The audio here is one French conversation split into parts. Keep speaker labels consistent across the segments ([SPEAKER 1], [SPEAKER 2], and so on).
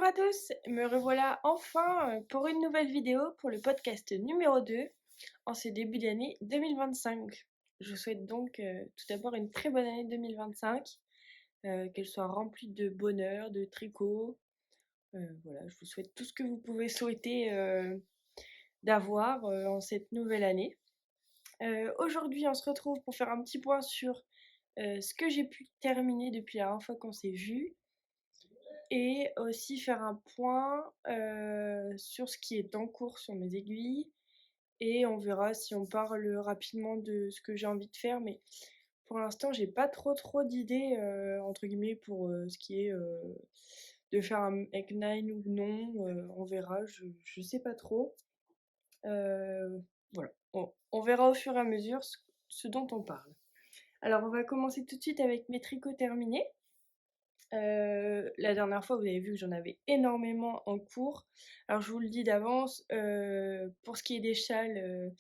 [SPEAKER 1] Bonjour à tous, me revoilà enfin pour une nouvelle vidéo pour le podcast numéro 2 en ce début d'année 2025. Je vous souhaite donc tout d'abord une très bonne année 2025, qu'elle soit remplie de bonheur, de tricot. Voilà, je vous souhaite tout ce que vous pouvez souhaiter d'avoir en cette nouvelle année. Aujourd'hui, on se retrouve pour faire un petit point sur ce que j'ai pu terminer depuis la dernière fois qu'on s'est vu. Et aussi faire un point sur ce qui est en cours sur mes aiguilles. Et on verra si on parle rapidement de ce que j'ai envie de faire. Mais pour l'instant, j'ai pas trop d'idées, entre guillemets, pour ce qui est de faire un egg nine ou non. On verra, je sais pas trop. Voilà, on verra au fur et à mesure ce dont on parle. Alors, on va commencer tout de suite avec mes tricots terminés. La dernière fois, vous avez vu que j'en avais énormément en cours. Alors, je vous le dis d'avance, pour ce qui est des châles,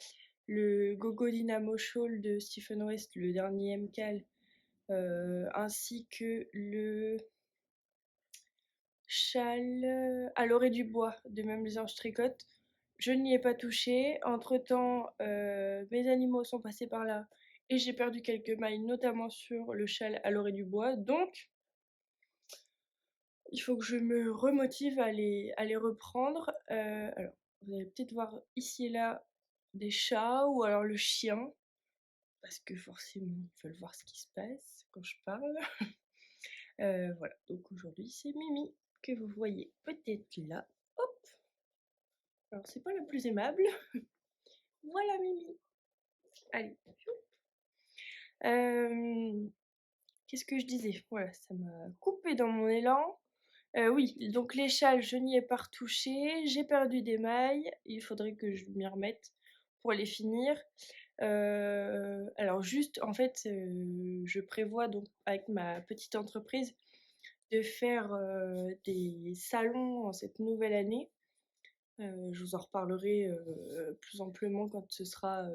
[SPEAKER 1] le Gogo Dynamo Shawl de Stephen West, le dernier MCAL, ainsi que le châle à l'orée du bois de Memles Tricote, je n'y ai pas touché. Entre-temps, mes animaux sont passés par là et j'ai perdu quelques mailles, notamment sur le châle à l'orée du bois. Donc, il faut que je me remotive à les reprendre. Alors, vous allez peut-être voir ici et là des chats ou alors le chien, parce que forcément, ils veulent voir ce qui se passe quand je parle. Voilà, donc aujourd'hui, c'est Mimi que vous voyez peut-être là. Hop! Alors, c'est pas la plus aimable. Voilà Mimi. Allez. Qu'est-ce que je disais? Voilà, ça m'a coupé dans mon élan. Oui, donc les châles, je n'y ai pas retouché. J'ai perdu des mailles. Il faudrait que je m'y remette pour les finir. Alors juste, en fait, je prévois donc avec ma petite entreprise de faire des salons en cette nouvelle année. Je vous en reparlerai plus amplement quand ce sera,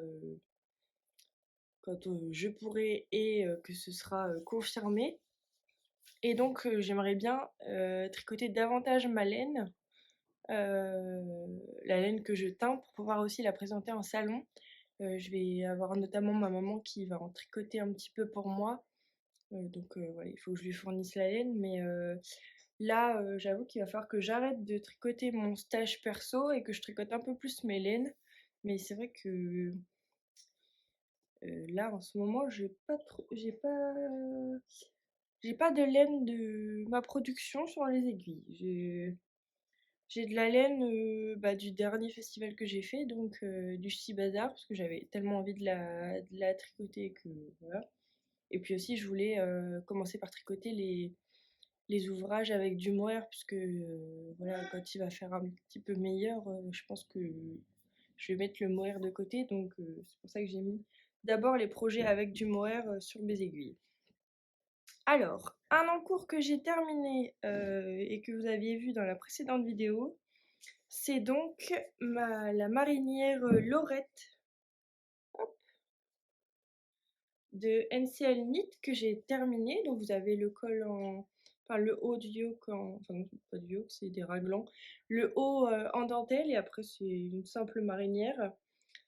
[SPEAKER 1] quand je pourrai et que ce sera confirmé. Et donc j'aimerais bien tricoter davantage ma laine, la laine que je teins pour pouvoir aussi la présenter en salon. Je vais avoir notamment ma maman qui va en tricoter un petit peu pour moi. Donc voilà, il faut que je lui fournisse la laine. Mais là, j'avoue qu'il va falloir que j'arrête de tricoter mon stage perso et que je tricote un peu plus mes laines. Mais c'est vrai que là, en ce moment, j'ai pas de laine de ma production sur les aiguilles. J'ai de la laine du dernier festival que j'ai fait, donc du Ch'ti Bazar, parce que j'avais tellement envie de la tricoter que voilà. Et puis aussi, je voulais commencer par tricoter les ouvrages avec du mohair, puisque voilà, quand il va faire un petit peu meilleur, je pense que je vais mettre le mohair de côté, donc c'est pour ça que j'ai mis d'abord les projets avec du mohair sur mes aiguilles. Alors, un encours que j'ai terminé et que vous aviez vu dans la précédente vidéo, c'est donc la marinière Laurette de NCL Knit que j'ai terminé. Donc vous avez le col enfin le haut du yoke enfin non, pas du yoke, c'est des raglans. Le haut en dentelle et après c'est une simple marinière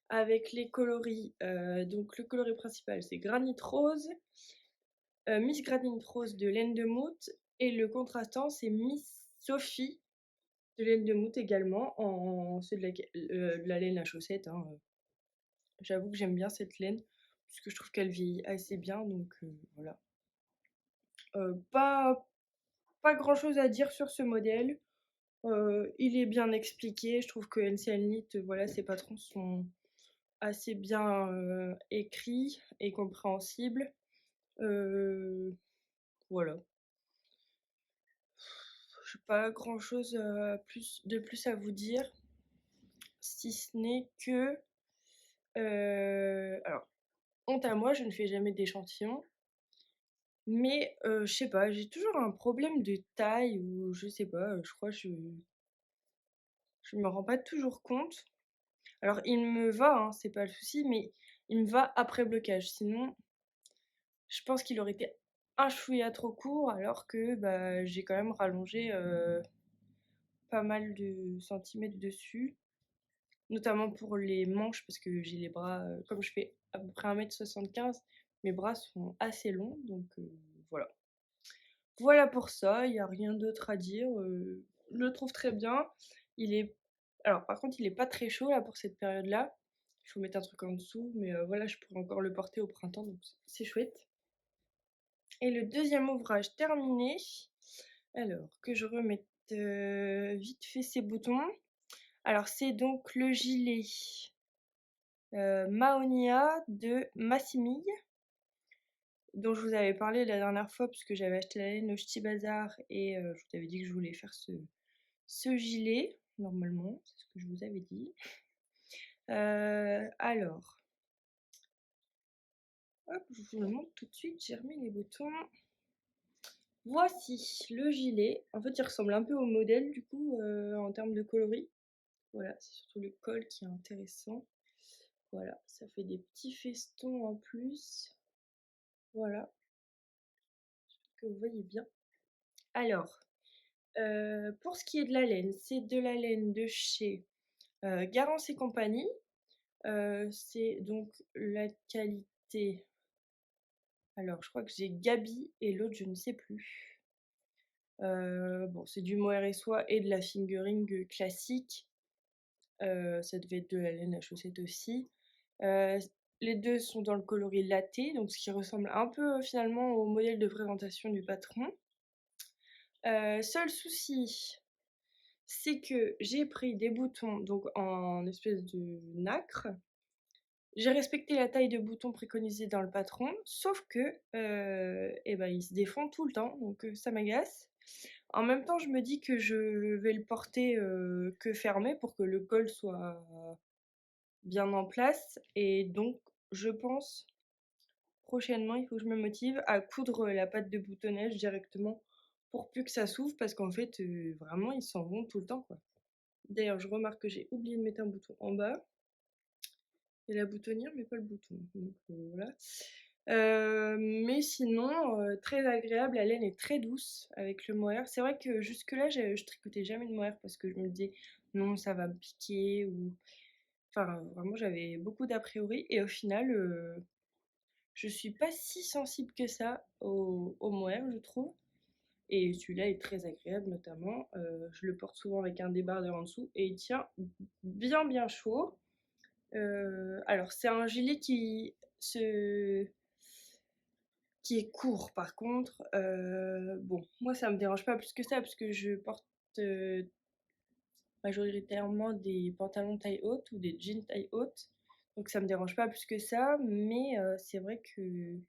[SPEAKER 1] avec les coloris. Donc le coloris principal c'est Granit Rose, Miss Granit Rose de laine de Mout et le contrastant c'est Miss Sophie de laine de Mout également, c'est de la laine à chaussettes. Hein. J'avoue que j'aime bien cette laine, puisque je trouve qu'elle vieillit assez bien, donc voilà. Pas grand chose à dire sur ce modèle. Il est bien expliqué. Je trouve que NCL Knit, voilà, ses patrons sont assez bien écrits et compréhensibles. Voilà. Je n'ai pas grand chose de plus à vous dire, si ce n'est que alors, honte à moi, je ne fais jamais d'échantillons. Mais je sais pas, j'ai toujours un problème de taille ou je sais pas, je crois je me rends pas toujours compte. Alors il me va, hein, c'est pas le souci, mais il me va après blocage. Sinon, je pense qu'il aurait été un chouïa trop court alors que bah, j'ai quand même rallongé pas mal de centimètres dessus, notamment pour les manches parce que j'ai les bras, comme je fais à peu près 1,75 m, mes bras sont assez longs donc voilà. Voilà pour ça, il y a rien d'autre à dire, je le trouve très bien. Il est Alors par contre, il est pas très chaud là pour cette période-là. Il faut mettre un truc en dessous, mais voilà, je pourrais encore le porter au printemps donc c'est chouette. Et le deuxième ouvrage terminé, alors que je remette, vite fait ces boutons. Alors c'est donc le gilet, Mahonia de Massimille, dont je vous avais parlé la dernière fois puisque j'avais acheté la laine au Ch'ti Bazar et je vous avais dit que je voulais faire ce gilet, normalement, c'est ce que je vous avais dit. Alors, hop, je vous le montre tout de suite, j'ai remis les boutons. Voici le gilet. En fait, il ressemble un peu au modèle du coup, en termes de coloris. Voilà, c'est surtout le col qui est intéressant. Voilà, ça fait des petits festons en plus. Voilà, j'espère que vous voyez bien. Alors, pour ce qui est de la laine, c'est de la laine de chez Garance et compagnie. C'est donc la qualité. Alors, je crois que j'ai Gabi et l'autre, je ne sais plus. Bon, c'est du mohair et soie et de la fingering classique. Ça devait être de la laine à chaussettes aussi. Les deux sont dans le coloris latte, donc ce qui ressemble un peu finalement au modèle de présentation du patron. Seul souci, c'est que j'ai pris des boutons donc en espèce de nacre. J'ai respecté la taille de bouton préconisée dans le patron, sauf que il se défend tout le temps, donc ça m'agace. En même temps, je me dis que je vais le porter que fermé pour que le col soit bien en place. Et donc, je pense prochainement, il faut que je me motive à coudre la patte de boutonnage directement pour plus que ça s'ouvre parce qu'en fait, vraiment, ils s'en vont tout le temps, quoi. D'ailleurs, je remarque que j'ai oublié de mettre un bouton en bas. Il y a la boutonnière, mais pas le bouton. Donc voilà. Mais sinon, très agréable. La laine est très douce avec le mohair. C'est vrai que jusque-là, je tricotais jamais de mohair parce que je me disais non, ça va me piquer ou. Enfin, vraiment, j'avais beaucoup d'a priori. Et au final, je suis pas si sensible que ça au mohair, je trouve. Et celui-là est très agréable, notamment. Je le porte souvent avec un débardeur en dessous et il tient bien bien chaud. Alors, c'est un gilet qui est court, par contre. Bon, moi, ça me dérange pas plus que ça, parce que je porte majoritairement des pantalons taille haute ou des jeans taille haute. Donc, ça me dérange pas plus que ça, mais c'est vrai que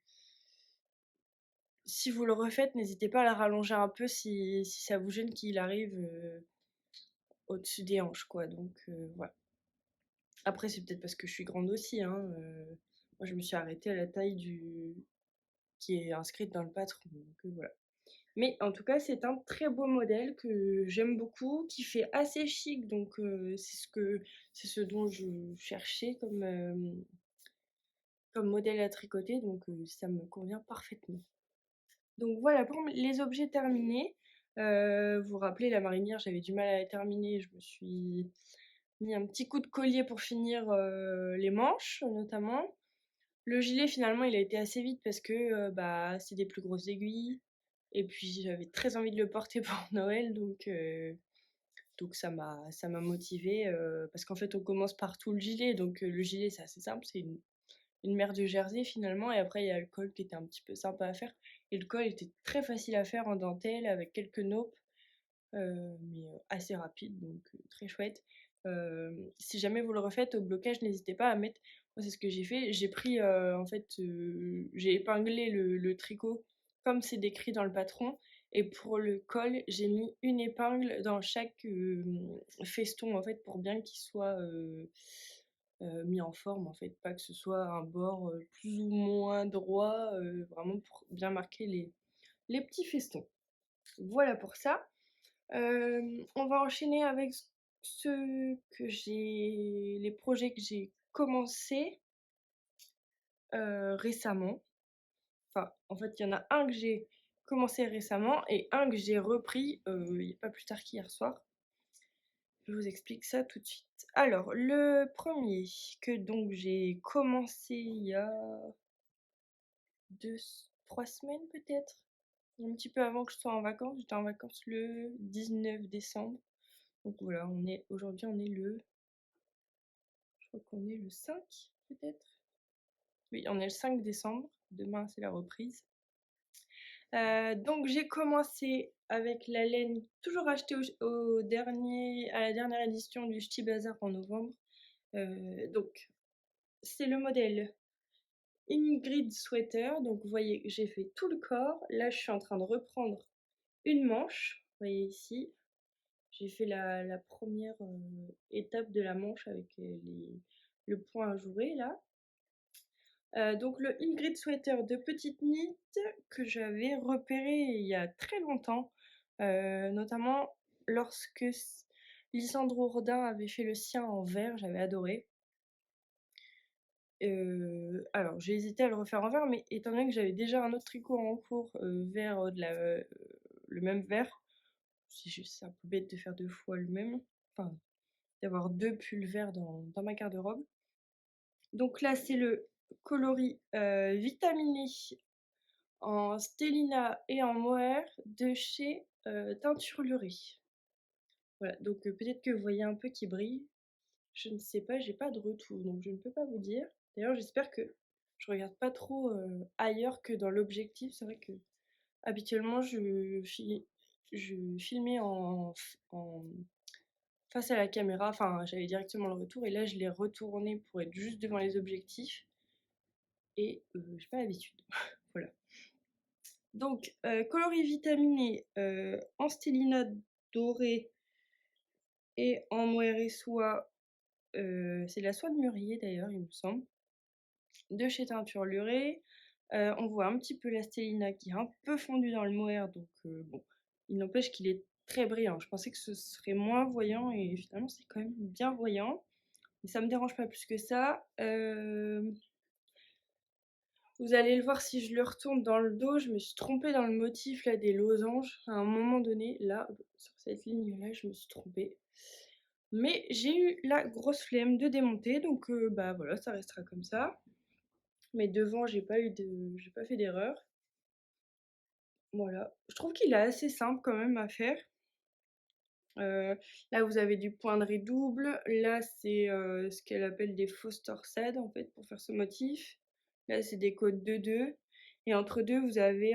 [SPEAKER 1] si vous le refaites, n'hésitez pas à la rallonger un peu si ça vous gêne qu'il arrive au-dessus des hanches, quoi. Donc, voilà. Après, c'est peut-être parce que je suis grande aussi, hein. Moi, je me suis arrêtée à la taille qui est inscrite dans le patron, donc voilà. Mais en tout cas, c'est un très beau modèle que j'aime beaucoup, qui fait assez chic, donc c'est ce dont je cherchais comme modèle à tricoter, donc ça me convient parfaitement. Donc voilà pour les objets terminés. Vous vous rappelez, la marinière, j'avais du mal à la terminer, je me suis mis un petit coup de collier pour finir les manches, notamment. Le gilet, finalement, il a été assez vite parce que c'est des plus grosses aiguilles. Et puis, j'avais très envie de le porter pour Noël, donc ça m'a motivée. Parce qu'en fait, on commence par tout le gilet. Donc, le gilet, c'est assez simple. C'est une mère de jersey, finalement. Et après, il y a le col qui était un petit peu sympa à faire. Et le col était très facile à faire en dentelle avec quelques naupes. Mais assez rapide, donc très chouette. Si jamais vous le refaites au blocage, n'hésitez pas à mettre. Moi, c'est ce que j'ai fait. J'ai pris, en fait, j'ai épinglé le tricot comme c'est décrit dans le patron. Et pour le col, j'ai mis une épingle dans chaque feston, en fait, pour bien qu'il soit mis en forme, en fait. Pas que ce soit un bord plus ou moins droit, vraiment pour bien marquer les petits festons. Voilà pour ça. On va enchaîner avec les projets que j'ai commencé récemment. Enfin, en fait, il y en a un que j'ai commencé récemment et un que j'ai repris pas plus tard qu'hier soir. Je vous explique ça tout de suite. Alors, le premier que donc j'ai commencé il y a 3 semaines peut-être, un petit peu avant que je sois en vacances. J'étais en vacances le 19 décembre. Donc voilà, aujourd'hui on est je crois qu'on est le 5 peut-être. Oui, on est le 5 décembre. Demain c'est la reprise. Donc j'ai commencé avec la laine toujours achetée à la dernière édition du Ch'ti Bazar en novembre. Donc c'est le modèle Ingrid Sweater. Donc vous voyez que j'ai fait tout le corps. Là je suis en train de reprendre une manche. Vous voyez ici, j'ai fait la première étape de la manche avec le point ajouré là. Donc le Ingrid Sweater de Petite Knit que j'avais repéré il y a très longtemps, notamment lorsque Lisandro Rodin avait fait le sien en vert, j'avais adoré. Alors j'ai hésité à le refaire en vert, mais étant donné que j'avais déjà un autre tricot en cours vert le même vert, c'est un peu bête de faire deux fois le même, enfin d'avoir deux pulls verts dans ma garde-robe. Donc là c'est le coloris vitaminé en Stellina et en mohair de chez Teinture Lurée. Voilà, donc peut-être que vous voyez un peu qui brille. Je ne sais pas, j'ai pas de retour, donc je ne peux pas vous dire. D'ailleurs, j'espère que je regarde pas trop ailleurs que dans l'objectif. C'est vrai que habituellement, je filmais en face à la caméra, enfin, j'avais directement le retour, et là, je l'ai retourné pour être juste devant les objectifs, et j'ai pas l'habitude. Voilà. Donc, coloris vitaminé en stellina doré et en mohair et soie. C'est de la soie de mûrier d'ailleurs, il me semble. De chez Teinture Lurée. On voit un petit peu la stellina qui est un peu fondue dans le mohair, donc bon, il n'empêche qu'il est très brillant. Je pensais que ce serait moins voyant et finalement c'est quand même bien voyant. Mais ça me dérange pas plus que ça. Vous allez le voir si je le retourne dans le dos, je me suis trompée dans le motif là des losanges. À un moment donné, là, sur cette ligne-là, je me suis trompée. Mais j'ai eu la grosse flemme de démonter, donc bah voilà, ça restera comme ça. Mais devant, j'ai pas fait d'erreur. Voilà. Je trouve qu'il est assez simple quand même à faire. Là, vous avez du poinderie double. Là, c'est ce qu'elle appelle des fausses torsades en fait pour faire ce motif. Là, c'est des côtes 2-2. Et entre deux, vous avez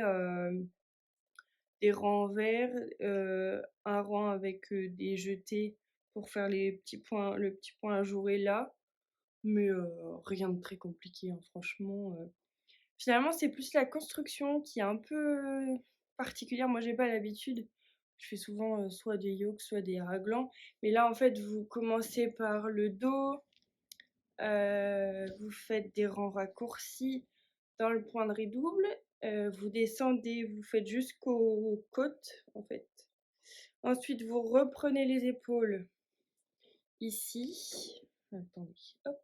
[SPEAKER 1] des rangs verts, un rang avec des jetés pour faire le petit point ajouré là. Mais rien de très compliqué, hein, franchement. Finalement, c'est plus la construction qui est un peu particulière. Moi, j'ai pas l'habitude. Je fais souvent soit des yokes, soit des raglans. Mais là, en fait, vous commencez par le dos, vous faites des rangs raccourcis dans le point de redouble, vous descendez, vous faites jusqu'aux côtes, en fait. Ensuite, vous reprenez les épaules ici. Attendez, hop.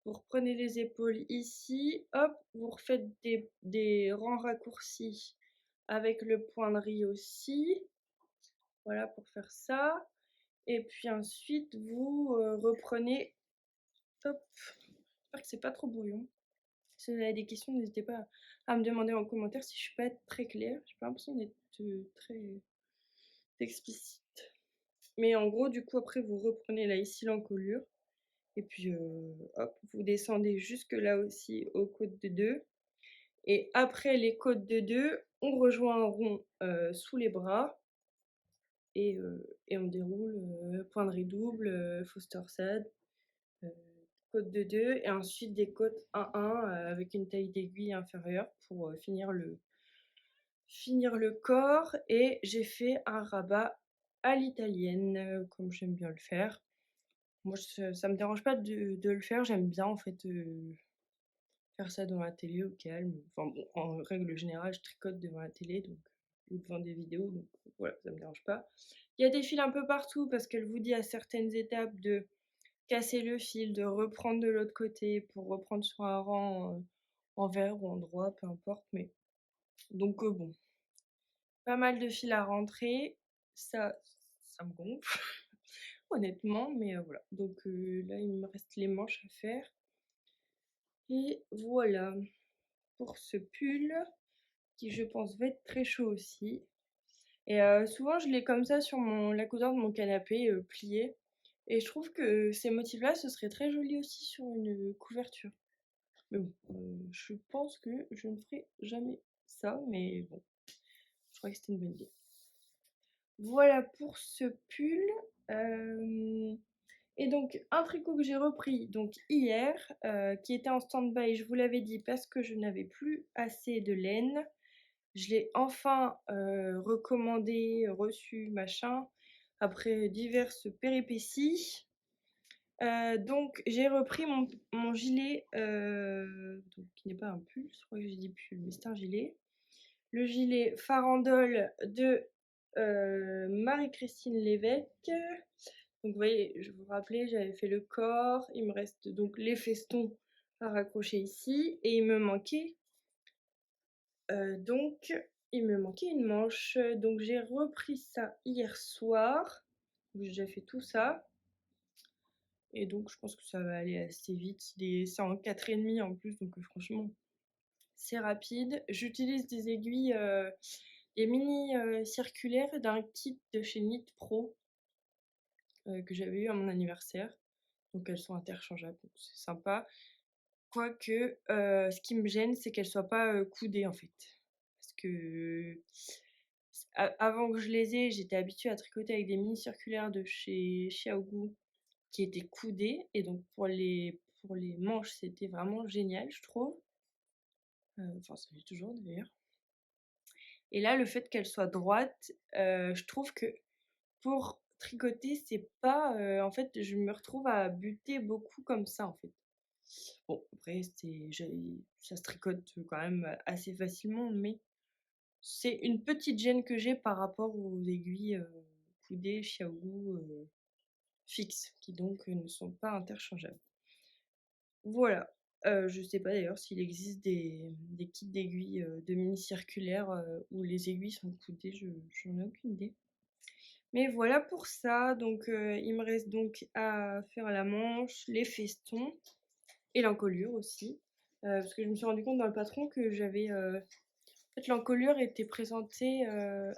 [SPEAKER 1] Vous reprenez les épaules ici, hop, vous refaites des rangs raccourcis avec le point de riz aussi. Voilà pour faire ça. Et puis ensuite, vous reprenez, hop, j'espère que c'est pas trop brouillon. Si vous avez des questions, n'hésitez pas à me demander en commentaire si je suis pas très claire. J'ai pas l'impression d'être très explicite. Mais en gros, du coup, après, vous reprenez là ici l'encolure. Et puis, hop, vous descendez jusque là aussi aux côtes de 2. Et après les côtes de 2, on rejoint un rond sous les bras. Et on déroule point de redouble, fausse torsade, côte de 2. Et ensuite des côtes 1-1 avec une taille d'aiguille inférieure pour finir le corps. Et j'ai fait un rabat à l'italienne, comme j'aime bien le faire. Moi, ça me dérange pas de le faire. J'aime bien en fait faire ça devant la télé au calme. Enfin bon, en règle générale, je tricote devant la télé donc, ou devant des vidéos, donc voilà, ça me dérange pas. Il y a des fils un peu partout parce qu'elle vous dit à certaines étapes de casser le fil, de reprendre de l'autre côté pour reprendre sur un rang en vert ou en droit, peu importe. Mais donc bon, pas mal de fils à rentrer, ça me gonfle. honnêtement, mais voilà. Donc là, il me reste les manches à faire. Et voilà pour ce pull qui, je pense, va être très chaud aussi. Et souvent, je l'ai comme ça sur la couleur de mon canapé, plié. Et je trouve que ces motifs-là, ce serait très joli aussi sur une couverture. Mais bon, je pense que je ne ferai jamais ça, mais bon, je crois que c'était une bonne idée. Voilà pour ce pull. Et donc, un tricot que j'ai repris donc hier, qui était en stand-by, je vous l'avais dit, parce que je n'avais plus assez de laine. Je l'ai enfin recommandé, reçu, machin, après diverses péripéties. Donc j'ai repris mon gilet, donc, qui n'est pas un pull, je crois que j'ai dit pull, mais c'est un gilet. Le gilet farandole de Marie-Christine Lévesque. Donc vous voyez, je vous rappelais, j'avais fait le corps, il me reste donc les festons à raccrocher ici, et il me manquait une manche. Donc j'ai repris ça hier soir, j'ai déjà fait tout ça, et donc je pense que ça va aller assez vite. C'est en 4,5 en plus, donc franchement c'est rapide. J'utilise des aiguilles, des mini circulaires d'un kit de chez Knit Pro que j'avais eu à mon anniversaire. Donc elles sont interchangeables, donc c'est sympa. Quoique, ce qui me gêne, c'est qu'elles soient pas coudées en fait. Parce que avant que je les ai, j'étais habituée à tricoter avec des mini circulaires de chez Xiaogu qui étaient coudées. Et donc pour les manches, c'était vraiment génial, je trouve. Enfin, ça l'est toujours d'ailleurs. Et là, le fait qu'elles soient droites, je trouve que pour tricoter, c'est pas. En fait, je me retrouve à buter beaucoup comme ça en fait. Bon, après, ça se tricote quand même assez facilement, mais c'est une petite gêne que j'ai par rapport aux aiguilles coudées Xiaogu fixes, qui donc ne sont pas interchangeables. Voilà. Je sais pas d'ailleurs s'il existe des kits d'aiguilles de mini circulaires où les aiguilles sont coudées, j'en ai aucune idée. Mais voilà pour ça, donc il me reste donc à faire la manche, les festons et l'encolure aussi. Parce que je me suis rendu compte dans le patron que j'avais. En fait, l'encolure était présentée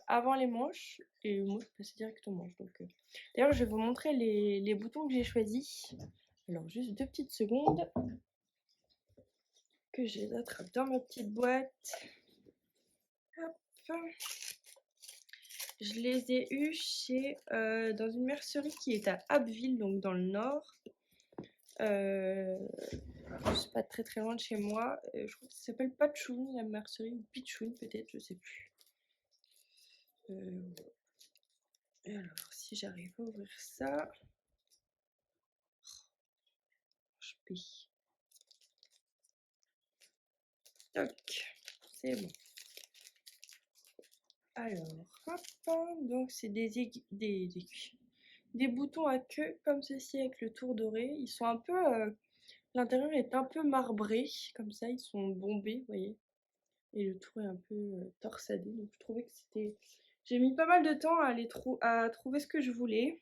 [SPEAKER 1] avant les manches et moi je passais direct aux manches. Donc, d'ailleurs, je vais vous montrer les boutons que j'ai choisis. Alors, juste 2 petites secondes que je les attrape dans ma petite boîte. Hop. Je les ai eus dans une mercerie qui est à Abbeville, donc dans le nord. C'est pas très très loin de chez moi. Je crois que ça s'appelle Patchoun, la mercerie, ou Pichoun peut-être, je sais plus. Et alors, si j'arrive à ouvrir ça, je peux. Toc, c'est bon. Alors, hop, donc c'est des boutons à queue comme ceci avec le tour doré. Ils sont un peu, l'intérieur est un peu marbré, comme ça, ils sont bombés, vous voyez. Et le tour est un peu torsadé, donc je trouvais que c'était. J'ai mis pas mal de temps à trouver ce que je voulais.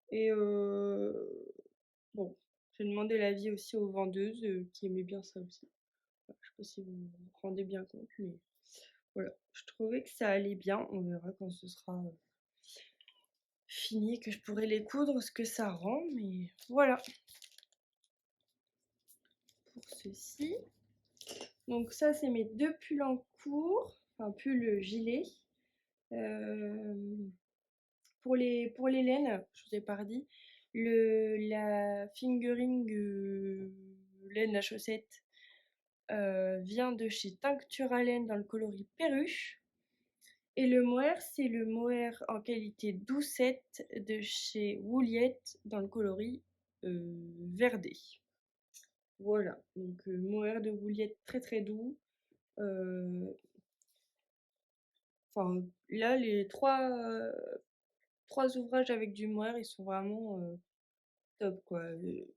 [SPEAKER 1] Et bon, j'ai demandé l'avis aussi aux vendeuses qui aimaient bien ça aussi. Je sais pas si vous vous rendez bien compte, mais voilà, je trouvais que ça allait bien. On verra quand ce sera fini, que je pourrai les coudre, ce que ça rend, mais voilà pour ceci. Donc ça, c'est mes 2 pulls en cours, enfin pull gilet. Pour les laines, je vous ai pas dit, la fingering laine à chaussette vient de chez Tincture Laine dans le coloris perruche. Et le mohair, c'est le mohair en qualité doucette de chez Wouliette dans le coloris verdé. Voilà, donc mohair de Wouliette très très doux. Enfin, là, les trois ouvrages avec du mohair, ils sont vraiment top quoi.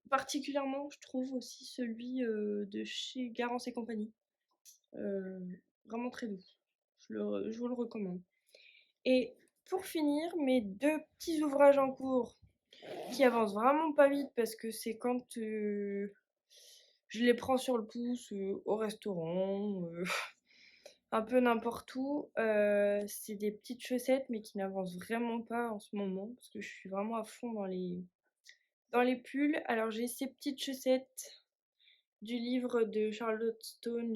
[SPEAKER 1] Particulièrement, je trouve aussi celui de chez Garance et compagnie. Vraiment très doux. Je vous le recommande. Et pour finir, mes 2 petits ouvrages en cours qui avancent vraiment pas vite parce que c'est quand, je les prends sur le pouce, au restaurant, un peu n'importe où. C'est des petites chaussettes mais qui n'avancent vraiment pas en ce moment parce que je suis vraiment à fond dans les pulls. Alors j'ai ces petites chaussettes du livre de Charlotte Stone,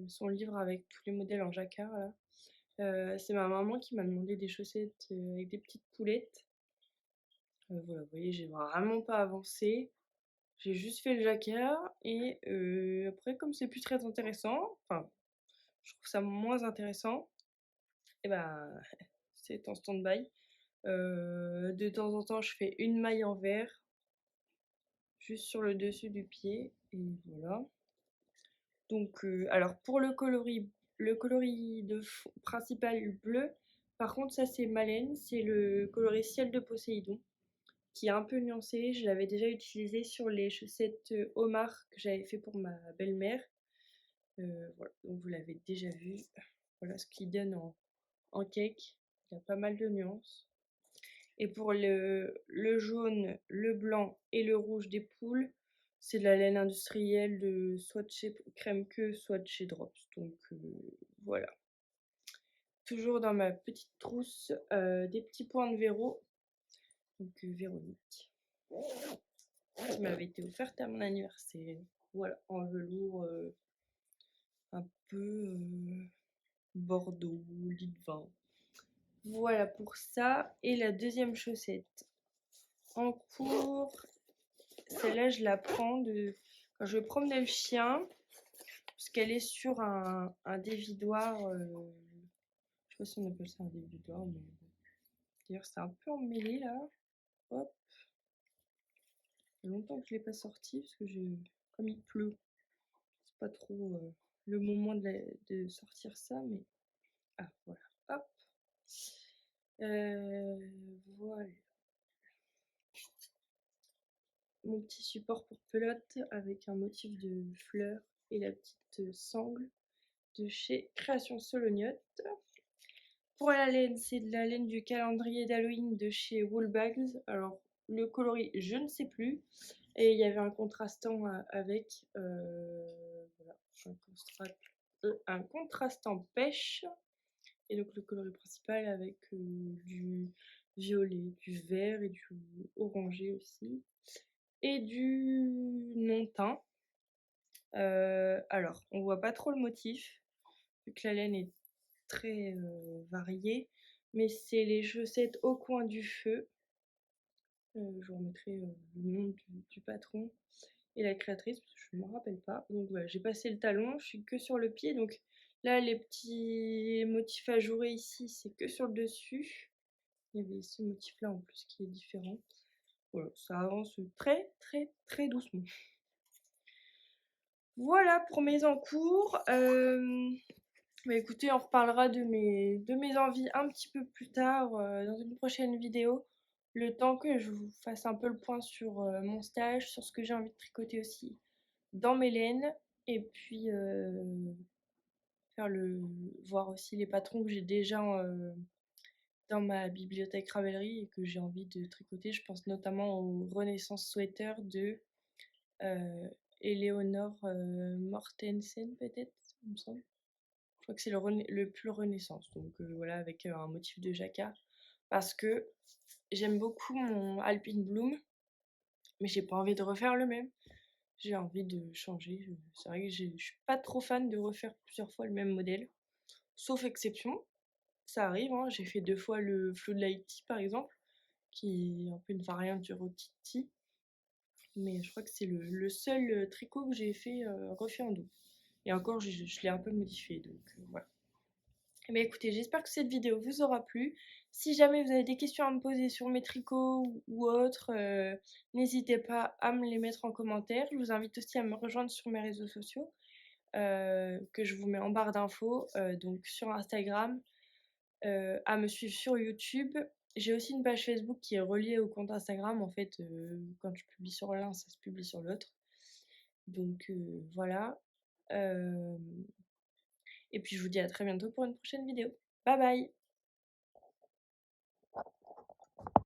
[SPEAKER 1] son livre avec tous les modèles en jacquard là. C'est ma maman qui m'a demandé des chaussettes, avec des petites poulettes. Voilà, vous voyez, j'ai vraiment pas avancé. J'ai juste fait le jacquard et après comme c'est plus très intéressant, enfin je trouve ça moins intéressant et ben c'est en stand-by. De temps en temps je fais une maille en vert, juste sur le dessus du pied et voilà. Donc alors pour le coloris de fond principal bleu, par contre ça c'est Malène, c'est le coloris ciel de Poséidon, qui est un peu nuancé. Je l'avais déjà utilisé sur les chaussettes homard que j'avais fait pour ma belle-mère. Voilà, donc vous l'avez déjà vu. Voilà ce qu'il donne en cake. Il y a pas mal de nuances. Et pour le jaune, le blanc et le rouge des poules, c'est de la laine industrielle de soit de chez Crème Que, soit de chez Drops. Donc voilà. Toujours dans ma petite trousse, des petits points de Véro. Donc Véronique, qui m'avait été offerte à mon anniversaire. Voilà, en velours un peu bordeaux, lit de vin. Voilà pour ça. Et la deuxième chaussette en cours, celle-là je la prends quand je vais promener le chien, parce qu'elle est sur un dévidoir. Je sais pas si on appelle ça un dévidoir, mais d'ailleurs c'est un peu emmêlé là. Hop, il y a longtemps que je l'ai pas sorti parce que comme il pleut, c'est pas trop le moment de sortir ça, mais ah voilà, hop. Voilà. Mon petit support pour pelote avec un motif de fleurs et la petite sangle de chez Création Solognotte. Pour la laine, c'est de la laine du calendrier d'Halloween de chez Woolbags. Alors, le coloris, je ne sais plus. Et il y avait un contrastant avec. Voilà, un contrastant pêche. Et donc, le coloris principal avec du violet, du vert et du orangé aussi. Et du non-teint. Alors, on voit pas trop le motif, vu que la laine est très variée, mais c'est les chaussettes au coin du feu. Je vous remettrai le nom du patron et la créatrice, parce que je ne me rappelle pas. Donc voilà, j'ai passé le talon, je suis que sur le pied. Donc là, les petits motifs ajourés ici, c'est que sur le dessus. Il y avait ce motif-là en plus qui est différent. Voilà, ça avance très très très doucement. Voilà pour mes encours. Bah écoutez, on reparlera de mes envies un petit peu plus tard dans une prochaine vidéo. Le temps que je vous fasse un peu le point sur mon stage, sur ce que j'ai envie de tricoter aussi dans mes laines. Et puis voir aussi les patrons que j'ai déjà dans ma bibliothèque Ravelry et que j'ai envie de tricoter. Je pense notamment au Renaissance Sweater de Eleonore Mortensen peut-être, il me semble. Je crois que c'est le plus Renaissance, donc voilà, avec un motif de jacquard. Parce que j'aime beaucoup mon Alpine Bloom, mais j'ai pas envie de refaire le même. J'ai envie de changer. C'est vrai que je suis pas trop fan de refaire plusieurs fois le même modèle. Sauf exception, ça arrive, hein. J'ai fait 2 fois le Floodlight Tee par exemple, qui est un peu une variante du Roti Tee. Mais je crois que c'est le seul tricot que j'ai fait refait en dos. Et encore, je l'ai un peu modifié, donc voilà. Mais écoutez, j'espère que cette vidéo vous aura plu. Si jamais vous avez des questions à me poser sur mes tricots ou autres, n'hésitez pas à me les mettre en commentaire. Je vous invite aussi à me rejoindre sur mes réseaux sociaux, que je vous mets en barre d'infos, donc sur Instagram, à me suivre sur YouTube. J'ai aussi une page Facebook qui est reliée au compte Instagram. En fait, quand je publie sur l'un, ça se publie sur l'autre. Donc voilà. Et puis je vous dis à très bientôt pour une prochaine vidéo. Bye bye!